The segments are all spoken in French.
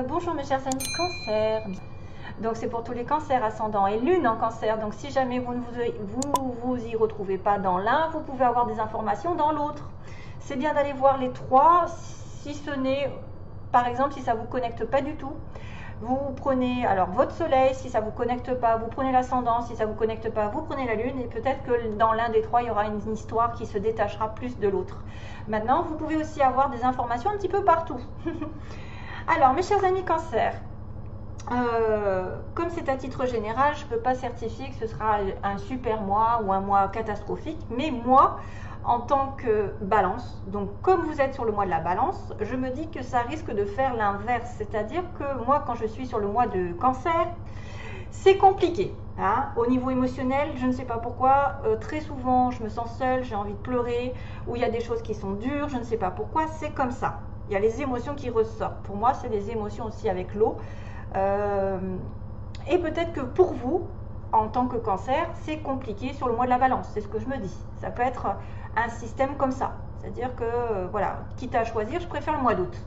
Bonjour mes chers amis Cancer. Donc c'est pour tous les cancers ascendant et lune en cancer. Donc si jamais vous ne vous y retrouvez pas dans l'un, vous pouvez avoir des informations dans l'autre. C'est bien d'aller voir les trois, si ce n'est, par exemple, si ça ne vous connecte pas du tout. Vous prenez alors votre soleil, si ça ne vous connecte pas, vous prenez l'ascendant, si ça ne vous connecte pas, vous prenez la lune, et peut-être que dans l'un des trois, il y aura une histoire qui se détachera plus de l'autre. Maintenant, vous pouvez aussi avoir des informations un petit peu partout. Alors, mes chers amis Cancer, comme c'est à titre général, je ne peux pas certifier que ce sera un super mois ou un mois catastrophique, mais moi, en tant que balance, donc comme vous êtes sur le mois de la balance, je me dis que ça risque de faire l'inverse, c'est-à-dire que moi, quand je suis sur le mois de Cancer, c'est compliqué. Hein. Au niveau émotionnel, je ne sais pas pourquoi, très souvent, je me sens seule, j'ai envie de pleurer, ou il y a des choses qui sont dures, je ne sais pas pourquoi, c'est comme ça. Il y a les émotions qui ressortent. Pour moi, c'est des émotions aussi avec l'eau. Et peut-être que pour vous, en tant que cancer, c'est compliqué sur le mois de la balance. C'est ce que je me dis. Ça peut être un système comme ça. C'est-à-dire que, voilà, quitte à choisir, je préfère le mois d'août.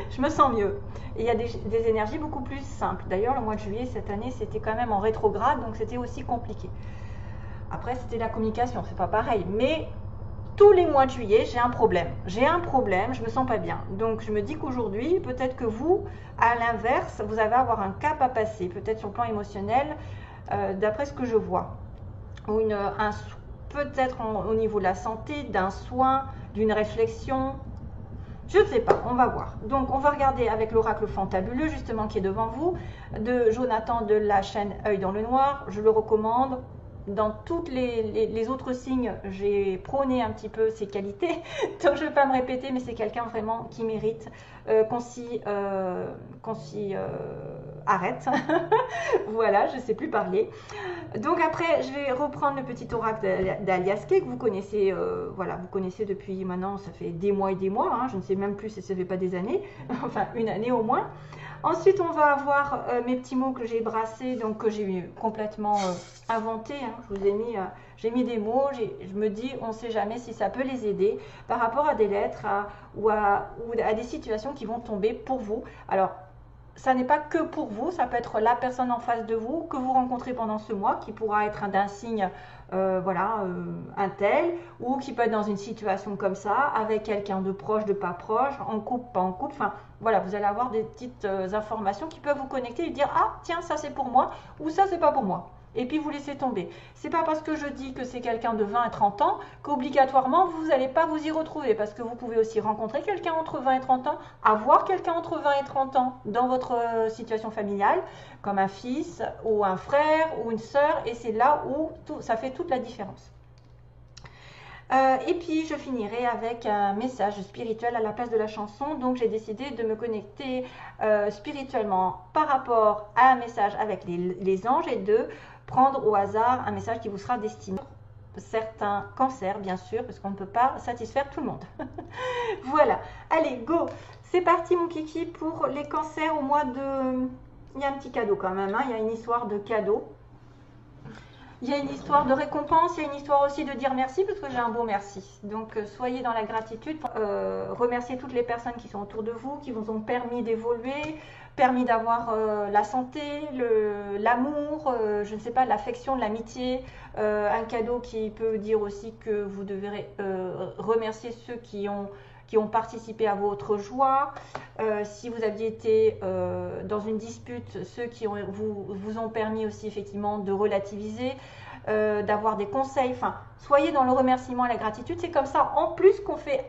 Je me sens mieux. Et il y a des énergies beaucoup plus simples. D'ailleurs, le mois de juillet, cette année, c'était quand même en rétrograde, donc c'était aussi compliqué. Après, c'était la communication, c'est pas pareil. Mais tous les mois de juillet, j'ai un problème. J'ai un problème, je me sens pas bien. Donc, je me dis qu'aujourd'hui, peut-être que vous, à l'inverse, vous allez avoir un cap à passer, peut-être sur le plan émotionnel, d'après ce que je vois. Ou peut-être au niveau de la santé, d'un soin, d'une réflexion. Je ne sais pas, on va voir. Donc, on va regarder avec l'oracle fantabuleux, justement, qui est devant vous, de Jonathan de la chaîne Œil dans le Noir. Je le recommande. Dans tous les autres signes, j'ai prôné un petit peu ses qualités. Donc, je ne vais pas me répéter, mais c'est quelqu'un vraiment qui mérite qu'on s'y arrête. Voilà, je ne sais plus parler. Donc après, je vais reprendre le petit oracle d'Aliaské que vous connaissez, voilà, vous connaissez depuis maintenant, ça fait des mois et des mois, hein, je ne sais même plus si ça fait pas des années, enfin une année au moins. Ensuite, on va avoir mes petits mots que j'ai brassés, donc que j'ai complètement inventés. Hein. Je vous ai mis, j'ai mis des mots. Je me dis, on ne sait jamais si ça peut les aider par rapport à des lettres ou à des situations qui vont tomber pour vous. Alors, ça n'est pas que pour vous, ça peut être la personne en face de vous que vous rencontrez pendant ce mois, qui pourra être d'un signe, voilà, un tel, ou qui peut être dans une situation comme ça, avec quelqu'un de proche, de pas proche, en couple, pas en couple, enfin, voilà, vous allez avoir des petites informations qui peuvent vous connecter et dire, ah, tiens, ça c'est pour moi, ou ça c'est pas pour moi. Et puis vous laissez tomber. C'est pas parce que je dis que c'est quelqu'un de 20 et 30 ans qu'obligatoirement vous n'allez pas vous y retrouver, parce que vous pouvez aussi rencontrer quelqu'un entre 20 et 30 ans, avoir quelqu'un entre 20 et 30 ans dans votre situation familiale, comme un fils ou un frère ou une sœur, et c'est là où ça fait toute la différence. Et puis je finirai avec un message spirituel à la place de la chanson. Donc j'ai décidé de me connecter spirituellement par rapport à un message avec les anges et de prendre au hasard un message qui vous sera destiné. Certains cancers, bien sûr, parce qu'on ne peut pas satisfaire tout le monde. Voilà, allez, go. C'est parti mon kiki pour les cancers au mois de... Il y a un petit cadeau quand même, hein. Il y a une histoire de cadeau. Il y a une histoire de récompense, il y a une histoire aussi de dire merci, parce que j'ai un beau merci. Donc soyez dans la gratitude, remerciez toutes les personnes qui sont autour de vous, qui vous ont permis d'évoluer, permis d'avoir la santé, l'amour, je ne sais pas, l'affection, l'amitié, un cadeau qui peut dire aussi que vous devez remercier ceux qui ont participé à votre joie. Si vous aviez été dans une dispute, ceux qui vous ont permis aussi effectivement de relativiser, d'avoir des conseils. Enfin, soyez dans le remerciement et la gratitude. C'est comme ça, en plus, qu'on fait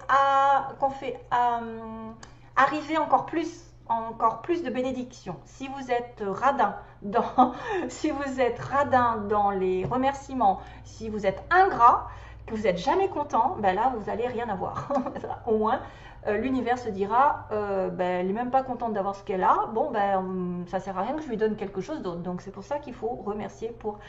arriver encore plus de bénédictions. Si vous êtes radin si vous êtes radin dans les remerciements, si vous êtes ingrat, que vous n'êtes jamais content, ben là, vous n'allez rien avoir. Au moins, l'univers se dira, ben, elle n'est même pas contente d'avoir ce qu'elle a, bon, ben, ça ne sert à rien que je lui donne quelque chose d'autre. Donc, c'est pour ça qu'il faut remercier pour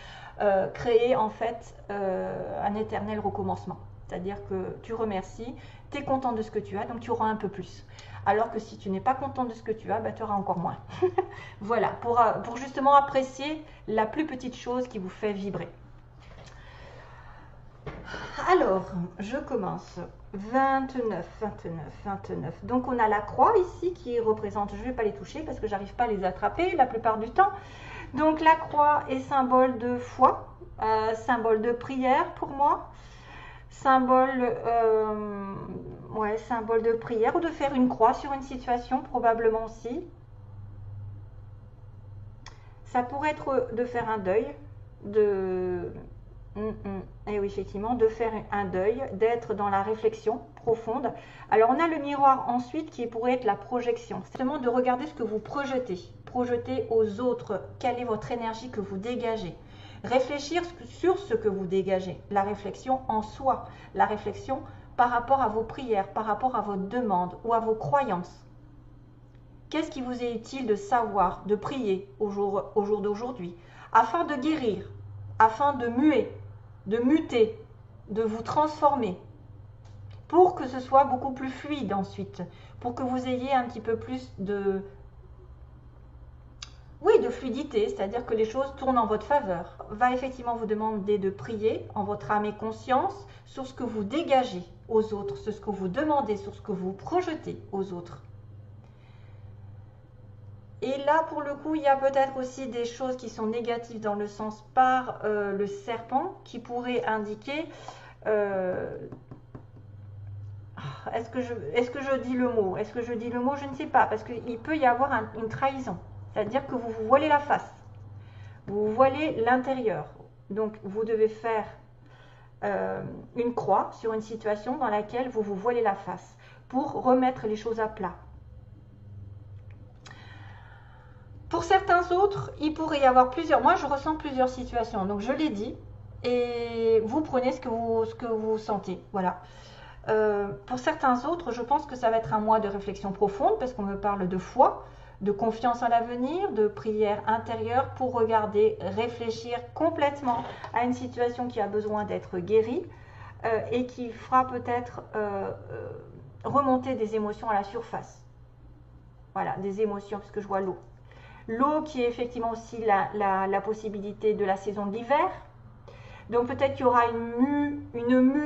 créer, en fait, un éternel recommencement. C'est-à-dire que tu remercies, tu es content de ce que tu as, donc tu auras un peu plus. Alors que si tu n'es pas content de ce que tu as, ben, tu auras encore moins. Voilà, pour justement apprécier la plus petite chose qui vous fait vibrer. Alors, je commence. 29, 29, 29. Donc on a la croix ici qui représente, je ne vais pas les toucher parce que j'arrive pas à les attraper la plupart du temps. Donc la croix est symbole de foi, symbole de prière pour moi, symbole, ouais, symbole de prière ou de faire une croix sur une situation probablement aussi. Ça pourrait être de faire un deuil, de... Et oui, effectivement, de faire un deuil, d'être dans la réflexion profonde. Alors, on a le miroir ensuite qui pourrait être la projection. C'est vraiment de regarder ce que vous projetez. Projetez aux autres. Quelle est votre énergie que vous dégagez? Réfléchir sur ce que vous dégagez. La réflexion en soi. La réflexion par rapport à vos prières, par rapport à vos demandes ou à vos croyances. Qu'est-ce qui vous est utile de savoir, de prier au jour d'aujourd'hui, afin de guérir, afin de muer, de muter, de vous transformer, pour que ce soit beaucoup plus fluide ensuite, pour que vous ayez un petit peu plus de, oui, de fluidité, c'est-à-dire que les choses tournent en votre faveur. Va effectivement vous demander de prier en votre âme et conscience sur ce que vous dégagez aux autres, sur ce que vous demandez, sur ce que vous projetez aux autres. Et là, pour le coup, il y a peut-être aussi des choses qui sont négatives dans le sens par le serpent qui pourrait indiquer... est-ce que je dis le mot? Est-ce que je dis le mot? Je ne sais pas, parce qu'il peut y avoir une trahison. C'est-à-dire que vous vous voilez la face. Vous vous voilez l'intérieur. Donc, vous devez faire une croix sur une situation dans laquelle vous vous voilez la face pour remettre les choses à plat. Pour certains autres, il pourrait y avoir plusieurs... Moi, je ressens plusieurs situations. Donc, je l'ai dit. Et vous prenez ce que vous sentez. Voilà. Pour certains autres, je pense que ça va être un mois de réflexion profonde parce qu'on me parle de foi, de confiance en l'avenir, de prière intérieure pour regarder, réfléchir complètement à une situation qui a besoin d'être guérie et qui fera peut-être remonter des émotions à la surface. Voilà, des émotions, parce que je vois l'eau. L'eau qui est effectivement aussi la possibilité de la saison de l'hiver. Donc peut-être qu'il y aura une mue,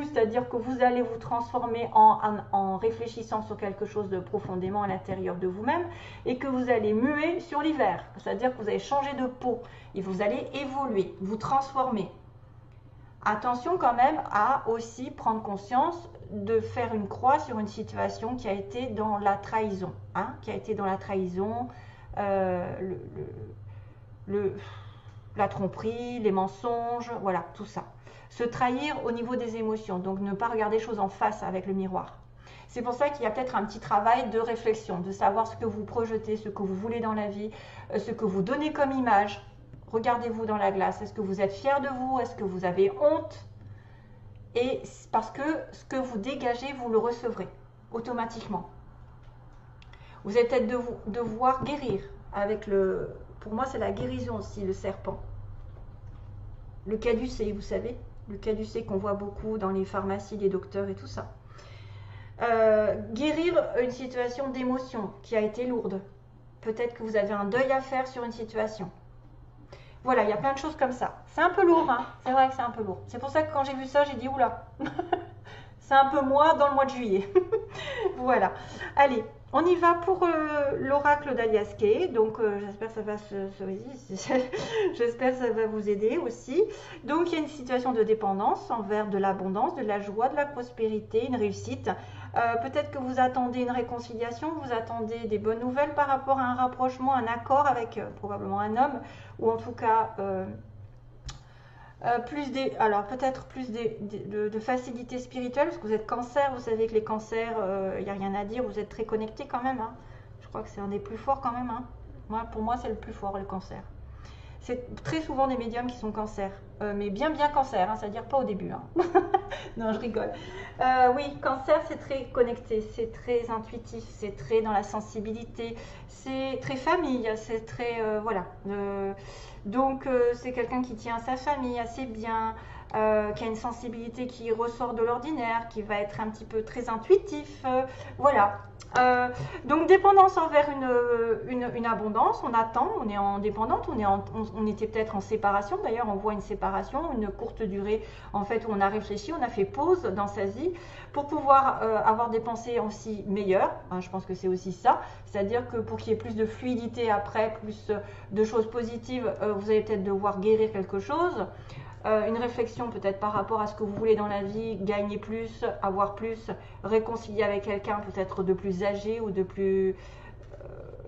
c'est-à-dire que vous allez vous transformer en réfléchissant sur quelque chose de profondément à l'intérieur de vous-même et que vous allez muer sur l'hiver. C'est-à-dire que vous allez changer de peau et vous allez évoluer, vous transformer. Attention quand même à aussi prendre conscience de faire une croix sur une situation qui a été dans la trahison. Hein, qui a été dans la trahison, la tromperie, les mensonges, voilà, tout ça. Se trahir au niveau des émotions, donc ne pas regarder les choses en face avec le miroir. C'est pour ça qu'il y a peut-être un petit travail de réflexion, de savoir ce que vous projetez, ce que vous voulez dans la vie, ce que vous donnez comme image. Regardez-vous dans la glace, est-ce que vous êtes fier de vous, est-ce que vous avez honte? Et parce que ce que vous dégagez, vous le recevrez automatiquement. Vous allez peut-être devoir guérir avec le... Pour moi, c'est la guérison aussi, le serpent. Le caducée, vous savez, le caducée qu'on voit beaucoup dans les pharmacies, les docteurs et tout ça. Guérir une situation d'émotion qui a été lourde. Peut-être que vous avez un deuil à faire sur une situation. Voilà, il y a plein de choses comme ça. C'est un peu lourd, hein. C'est vrai que c'est un peu lourd. C'est pour ça que quand j'ai vu ça, j'ai dit, oula, c'est un peu moi dans le mois de juillet. Voilà. Allez, on y va pour l'oracle d'Alias Kay. Donc, j'espère que ça va j'espère que ça va vous aider aussi. Donc, il y a une situation de dépendance envers de l'abondance, de la joie, de la prospérité, une réussite. Peut-être que vous attendez une réconciliation, vous attendez des bonnes nouvelles par rapport à un rapprochement, un accord avec probablement un homme, ou en tout cas peut-être plus de facilité spirituelle, parce que vous êtes cancer, vous savez que les cancers, il n'y a rien à dire, vous êtes très connectés quand même. Hein. Je crois que c'est un des plus forts quand même. Hein. Pour moi, c'est le plus fort, le cancer. C'est très souvent des médiums qui sont cancer, mais bien cancer, hein, c'est-à-dire pas au début. Hein. Non, je rigole. Oui, cancer, c'est très connecté, c'est très intuitif, c'est très dans la sensibilité, c'est très famille, c'est très... voilà. Donc, c'est quelqu'un qui tient à sa famille, à ses biens, qui a une sensibilité qui ressort de l'ordinaire, qui va être un petit peu très intuitif, voilà. Donc dépendance envers une abondance, on attend, on est en dépendante, on était peut-être en séparation, d'ailleurs on voit une séparation, une courte durée en fait où on a réfléchi, on a fait pause dans sa vie pour pouvoir avoir des pensées aussi meilleures, hein, je pense que c'est aussi ça, c'est-à-dire que pour qu'il y ait plus de fluidité après, plus de choses positives, vous allez peut-être devoir guérir quelque chose. Une réflexion peut-être par rapport à ce que vous voulez dans la vie, gagner plus, avoir plus, réconcilier avec quelqu'un peut-être de plus âgé ou de plus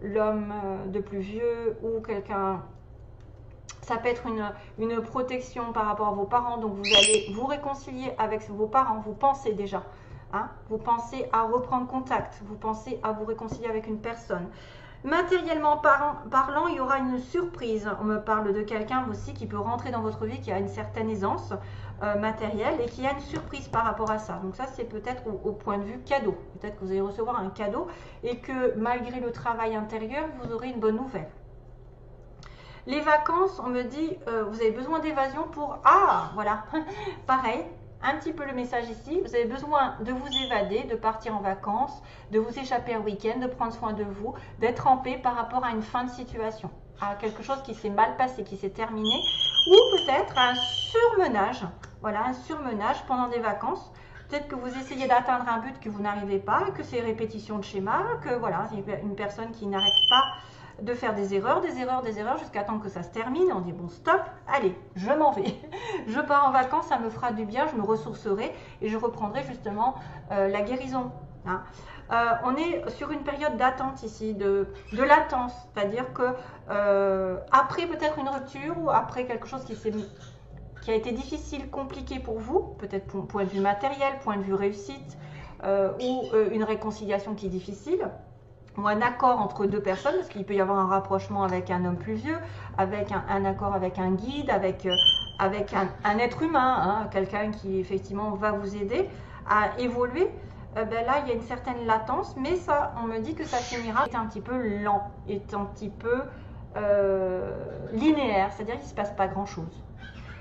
l'homme de plus vieux ou quelqu'un. Ça peut être une protection par rapport à vos parents, donc vous allez vous réconcilier avec vos parents, vous pensez déjà, hein, vous pensez à reprendre contact, vous pensez à vous réconcilier avec une personne. Matériellement parlant, il y aura une surprise. On me parle de quelqu'un aussi qui peut rentrer dans votre vie, qui a une certaine aisance matérielle et qui a une surprise par rapport à ça. Donc ça, c'est peut-être au point de vue cadeau. Peut-être que vous allez recevoir un cadeau et que malgré le travail intérieur, vous aurez une bonne nouvelle. Les vacances, on me dit, vous avez besoin d'évasion pour... Ah, voilà, pareil. Un petit peu le message ici, vous avez besoin de vous évader, de partir en vacances, de vous échapper un week-end, de prendre soin de vous, d'être en paix par rapport à une fin de situation, à quelque chose qui s'est mal passé, qui s'est terminé, ou peut-être un surmenage, voilà, un surmenage pendant des vacances. Peut-être que vous essayez d'atteindre un but que vous n'arrivez pas, que c'est répétition de schéma, que voilà, c'est une personne qui n'arrête pas de faire des erreurs jusqu'à temps que ça se termine. On dit bon stop, allez, je m'en vais. Je pars en vacances, ça me fera du bien, je me ressourcerai et je reprendrai justement la guérison. Hein. On est sur une période d'attente ici, de latence, c'est-à-dire que après peut-être une rupture ou après quelque chose qui a été difficile, compliqué pour vous, peut-être point de vue matériel, point de vue réussite, ou une réconciliation qui est difficile, ou un accord entre deux personnes, parce qu'il peut y avoir un rapprochement avec un homme plus vieux, avec un accord avec un guide, avec un être humain, hein, quelqu'un qui effectivement va vous aider à évoluer. Ben là, il y a une certaine latence, mais ça, on me dit que ça finira est un petit peu lent, est un petit peu linéaire, c'est-à-dire qu'il ne se passe pas grand-chose.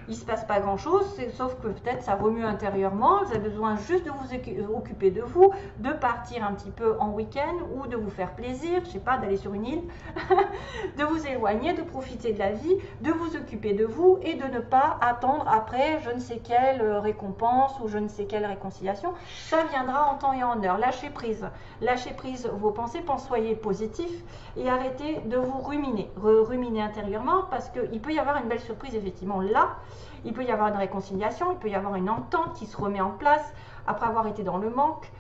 Il ne se passe pas grand chose, sauf que peut-être ça remue intérieurement, vous avez besoin juste de vous occuper de vous, de partir un petit peu en week-end ou de vous faire plaisir, je ne sais pas, d'aller sur une île, de vous éloigner, de profiter de la vie, de vous occuper de vous et de ne pas attendre après je ne sais quelle récompense ou je ne sais quelle réconciliation. Ça viendra en temps et en heure. Lâchez prise vos pensées, soyez positif et arrêtez de vous ruminer intérieurement parce qu'il peut y avoir une belle surprise effectivement là. Il peut y avoir une réconciliation, il peut y avoir une entente qui se remet en place après avoir été dans le manque.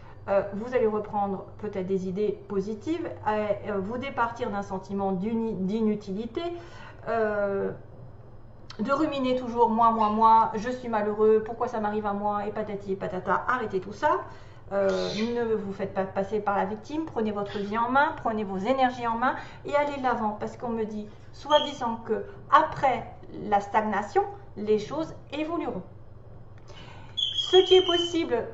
Vous allez reprendre peut-être des idées positives, vous départir d'un sentiment d'inutilité, de ruminer toujours moi, je suis malheureux, pourquoi ça m'arrive à moi, et patati et patata, arrêtez tout ça. Ne vous faites pas passer par la victime, prenez votre vie en main, prenez vos énergies en main et allez de l'avant parce qu'on me dit, soi-disant que après la stagnation, les choses évolueront. Ce qui est possible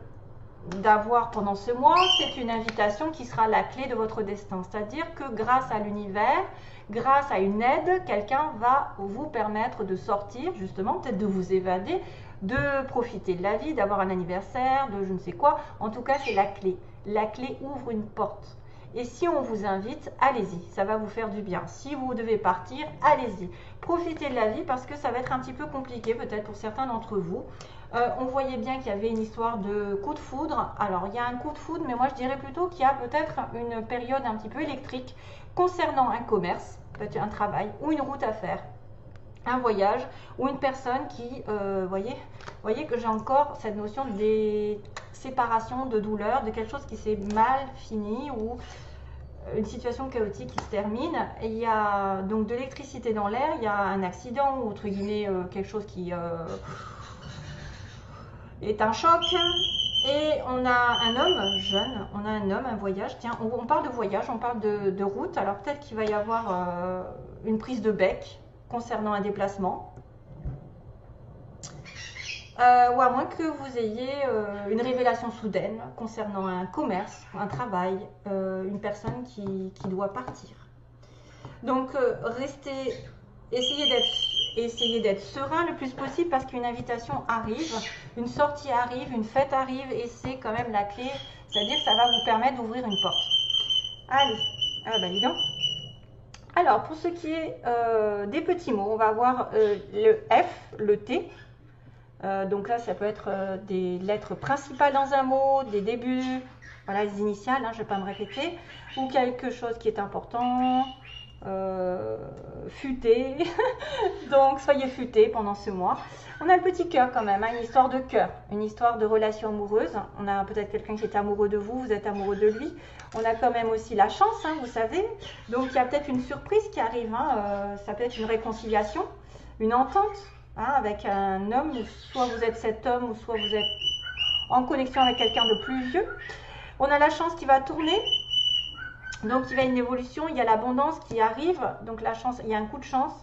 d'avoir pendant ce mois, c'est une invitation qui sera la clé de votre destin. C'est-à-dire que grâce à l'univers, grâce à une aide, quelqu'un va vous permettre de sortir, justement, peut-être de vous évader, de profiter de la vie, d'avoir un anniversaire, de je ne sais quoi. En tout cas, c'est la clé. La clé ouvre une porte. Et si on vous invite, allez-y, ça va vous faire du bien. Si vous devez partir, allez-y. Profitez de la vie parce que ça va être un petit peu compliqué peut-être pour certains d'entre vous. On voyait bien qu'il y avait une histoire de coup de foudre. Alors, il y a un coup de foudre, mais moi je dirais plutôt qu'il y a peut-être une période un petit peu électrique concernant un commerce, peut-être un travail ou une route à faire. Un voyage ou une personne qui, voyez que j'ai encore cette notion des séparations, de douleur, de quelque chose qui s'est mal fini ou une situation chaotique qui se termine. Et il y a donc de l'électricité dans l'air, il y a un accident ou entre guillemets quelque chose qui est un choc. Et on a un homme jeune, on a un homme, un voyage. Tiens, on parle de voyage, on parle de route. Alors peut-être qu'il va y avoir une prise de bec concernant un déplacement. Ou à moins que vous ayez une révélation soudaine concernant un commerce, un travail, une personne qui doit partir. Donc essayez d'être essayez d'être serein le plus possible parce qu'une invitation arrive, une sortie arrive, une fête arrive et c'est quand même la clé. C'est-à-dire que ça va vous permettre d'ouvrir une porte. Allez, ah bah dis donc. Alors, pour ce qui est des petits mots, on va avoir le F, le T. Donc là, ça peut être des lettres principales dans un mot, des débuts, voilà, les initiales, hein, je ne vais pas me répéter, ou quelque chose qui est important, futé. Donc, soyez futés pendant ce mois. On a le petit cœur quand même, hein, une histoire de cœur, une histoire de relation amoureuse. On a peut-être quelqu'un qui est amoureux de vous, vous êtes amoureux de lui. On a quand même aussi la chance, hein, vous savez. Donc, il y a peut-être une surprise qui arrive. Hein, ça peut être une réconciliation, une entente. Hein, avec un homme, ou soit vous êtes cet homme, ou soit vous êtes en connexion avec quelqu'un de plus vieux. On a la chance qui va tourner, donc il y a une évolution, il y a l'abondance qui arrive, donc la chance, il y a un coup de chance.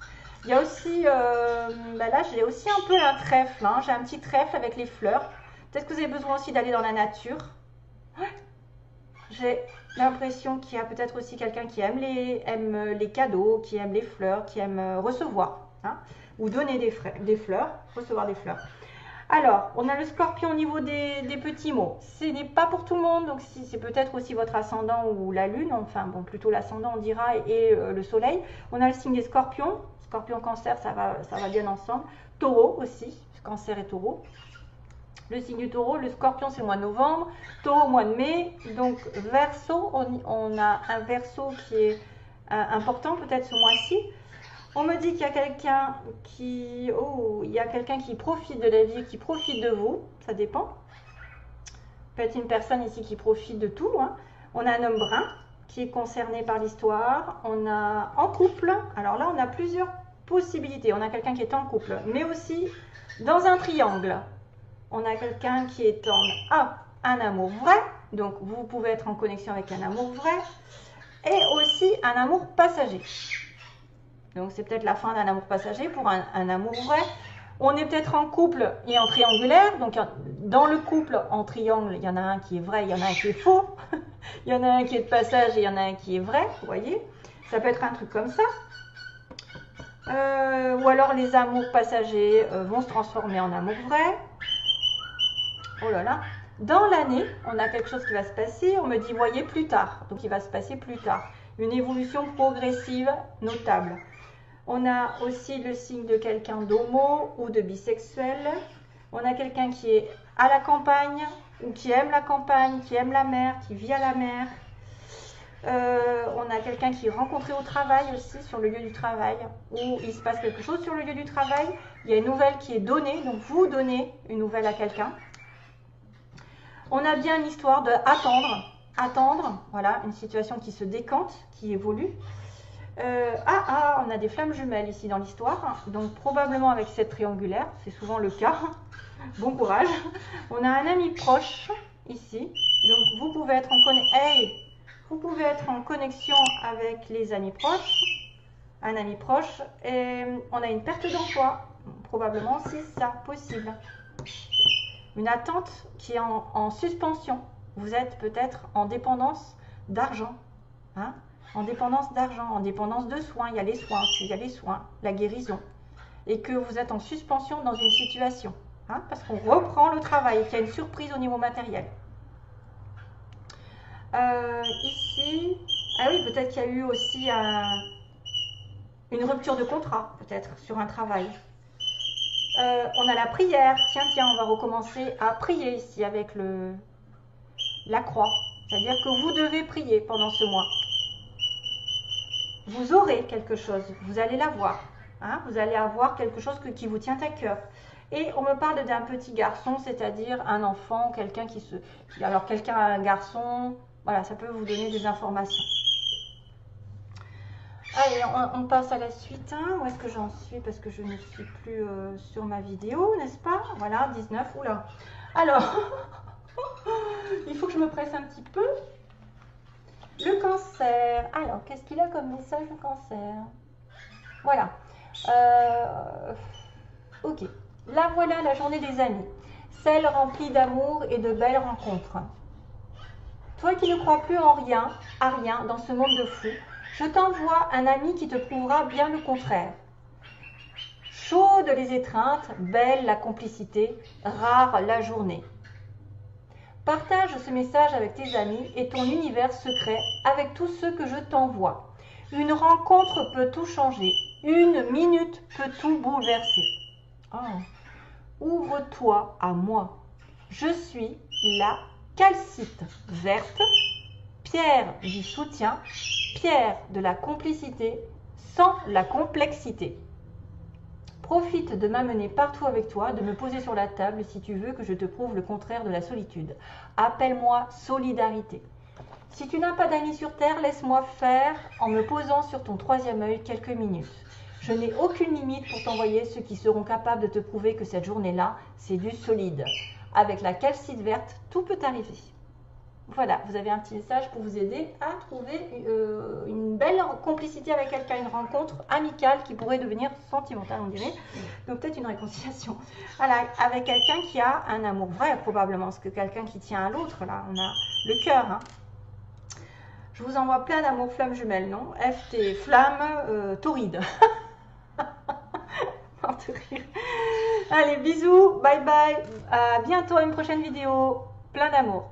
Il y a aussi, là j'ai aussi un peu un trèfle, hein, j'ai un petit trèfle avec les fleurs. Peut-être que vous avez besoin aussi d'aller dans la nature. J'ai l'impression qu'il y a peut-être aussi quelqu'un qui aime les cadeaux, qui aime les fleurs, qui aime recevoir. Hein, ou donner des fleurs, recevoir des fleurs. Alors, on a le scorpion au niveau des petits mots. Ce n'est pas pour tout le monde, donc si c'est peut-être aussi votre ascendant ou la lune, enfin bon, plutôt l'ascendant on dira, et le soleil. On a le signe des scorpions, scorpion, cancer, ça va bien ensemble. Taureau aussi, cancer et taureau. Le signe du taureau, le scorpion c'est le mois de novembre, taureau au mois de mai. Donc verseau, on a un verseau qui est important peut-être ce mois-ci. On me dit qu'il y a quelqu'un qui profite de la vie, qui profite de vous, ça dépend. Peut-être une personne ici qui profite de tout. Hein. On a un homme brun qui est concerné par l'histoire. On a en couple, alors là on a plusieurs possibilités. On a quelqu'un qui est en couple, mais aussi dans un triangle. On a quelqu'un qui est en un amour vrai, donc vous pouvez être en connexion avec un amour vrai, et aussi un amour passager. Donc c'est peut-être la fin d'un amour passager pour un amour vrai. On est peut-être en couple et en triangulaire. Donc dans le couple en triangle, il y en a un qui est vrai, il y en a un qui est faux. Il y en a un qui est de passage et il y en a un qui est vrai. Vous voyez, ça peut être un truc comme ça. Ou alors les amours passagers vont se transformer en amour vrai. Oh là là. Dans l'année, on a quelque chose qui va se passer. On me dit, voyez, plus tard. Donc il va se passer plus tard. Une évolution progressive notable. On a aussi le signe de quelqu'un d'homo ou de bisexuel. On a quelqu'un qui est à la campagne ou qui aime la campagne, qui aime la mer, qui vit à la mer. On a quelqu'un qui est rencontré au travail aussi, sur le lieu du travail, où il se passe quelque chose sur le lieu du travail. Il y a une nouvelle qui est donnée, donc vous donnez une nouvelle à quelqu'un. On a bien une histoire de attendre, voilà, une situation qui se décante, qui évolue. On a des flammes jumelles ici dans l'histoire, donc probablement avec cette triangulaire, c'est souvent le cas. Bon courage. On a un ami proche ici, donc vous pouvez être en connexion avec les amis proches, un ami proche, et on a une perte d'emploi, probablement si ça possible. Une attente qui est en suspension. Vous êtes peut-être en dépendance d'argent, hein, en dépendance d'argent, en dépendance de soins. Il y a les soins aussi, il y a les soins, la guérison. Et que vous êtes en suspension dans une situation. Hein, parce qu'on reprend le travail et qu'il y a une surprise au niveau matériel. Ici, ah oui, peut-être qu'il y a eu aussi une rupture de contrat, peut-être, sur un travail. On a la prière. Tiens, on va recommencer à prier ici avec la croix. C'est-à-dire que vous devez prier pendant ce mois. Vous aurez quelque chose, vous allez l'avoir. Hein, vous allez avoir quelque chose qui vous tient à cœur. Et on me parle d'un petit garçon, c'est-à-dire un enfant, quelqu'un un garçon, voilà, ça peut vous donner des informations. Allez, on passe à la suite. Hein. Où est-ce que j'en suis? Parce que je ne suis plus sur ma vidéo, n'est-ce pas? Voilà, 19, oula. Alors, il faut que je me presse un petit peu. Le cancer. Alors, qu'est-ce qu'il a comme message, le cancer? Voilà. Ok. Là, voilà la journée des amis. Celle remplie d'amour et de belles rencontres. Toi qui ne crois plus à rien dans ce monde de fou, je t'envoie un ami qui te prouvera bien le contraire. Chaudes les étreintes, belle la complicité, rare la journée. Partage ce message avec tes amis et ton univers secret avec tous ceux que je t'envoie. Une rencontre peut tout changer. Une minute peut tout bouleverser. Oh. Ouvre-toi à moi. Je suis la calcite verte, pierre du soutien, pierre de la complicité, sans la complexité. Profite de m'amener partout avec toi, de me poser sur la table si tu veux que je te prouve le contraire de la solitude. Appelle-moi solidarité. Si tu n'as pas d'amis sur terre, laisse-moi faire en me posant sur ton troisième œil quelques minutes. Je n'ai aucune limite pour t'envoyer ceux qui seront capables de te prouver que cette journée-là, c'est du solide. Avec la calcite verte, tout peut arriver. Voilà, vous avez un petit message pour vous aider à trouver une belle complicité avec quelqu'un, une rencontre amicale qui pourrait devenir sentimentale, on dirait. Donc peut-être une réconciliation. Voilà, avec quelqu'un qui a un amour vrai, probablement, parce que quelqu'un qui tient à l'autre, là, on a le cœur. Hein. Je vous envoie plein d'amour, flamme jumelle, non? FT, flamme, tauride. Allez, bisous, bye bye. À bientôt, à une prochaine vidéo. Plein d'amour.